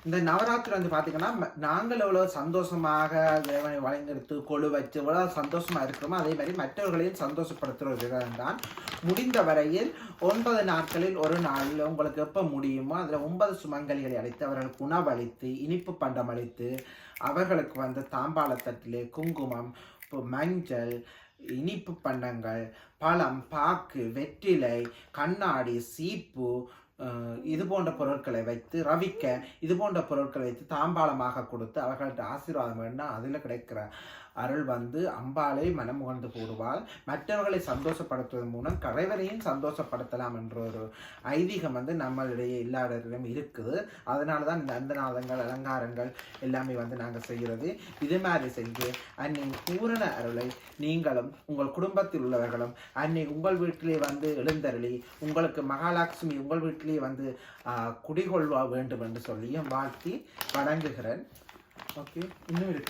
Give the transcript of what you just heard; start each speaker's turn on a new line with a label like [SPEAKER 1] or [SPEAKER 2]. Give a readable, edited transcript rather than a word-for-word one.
[SPEAKER 1] இந்த நவராத்திரி வந்து பார்த்தீங்கன்னா நாங்கள் எவ்வளோ சந்தோஷமாக இறைவனை வழங்கெடுத்து கொழு வச்சு எவ்வளோ சந்தோஷமாக இருக்கிறோமோ அதே மாதிரி மற்றவர்களையும் சந்தோஷப்படுத்துகிற விதம் தான். முடிந்த வரையில் 9 நாட்களில் ஒரு நாளில் உங்களுக்கு எப்போ முடியுமோ அதில் 9 சுமங்கலிகளை அழைத்து அவர்களுக்கு உணவளித்து இனிப்பு பண்டம் அளித்து அவர்களுக்கு வந்து தாம்பாளத்தட்டிலே குங்குமம், மஞ்சள், இனிப்பு பண்டங்கள், பழம், பாக்கு, வெற்றிலை, கண்ணாடி, சீப்பு, இது போன்ற பொருட்களை வைத்து ரவிக்க இது போன்ற பொருட்களை வைத்து தாம்பாளமாக கொடுத்து அவர்கள்ட்ட ஆசீர்வாதம் வேண்டாம். அதில் கிடைக்கிற அருள் வந்து அம்பாளை மனம் உகர்ந்து போடுவாள். மற்றவர்களை சந்தோஷப்படுத்துவதன் மூலம் கரைவரையும் சந்தோஷப்படுத்தலாம் என்ற ஒரு ஐதீகம் வந்து நம்மளுடைய எல்லாரிடம் இருக்குது. அதனால தான் இந்த அந்தநாதங்கள் அலங்காரங்கள் எல்லாமே வந்து நாங்கள் செய்கிறது. இது மாதிரி செஞ்சு அன்னை பூரண அருளை நீங்களும் உங்கள் குடும்பத்தில் உள்ளவர்களும் அன்னை உங்கள் வீட்டிலே வந்து எழுந்தருளி உங்களுக்கு மகாலட்சுமி உங்கள் வீட்டிலே வந்து குடிகொள்வா வேண்டும் என்று சொல்லியும் வாழ்த்தி வணங்குகிறேன். ஓகே, இன்னும் இருக்கு.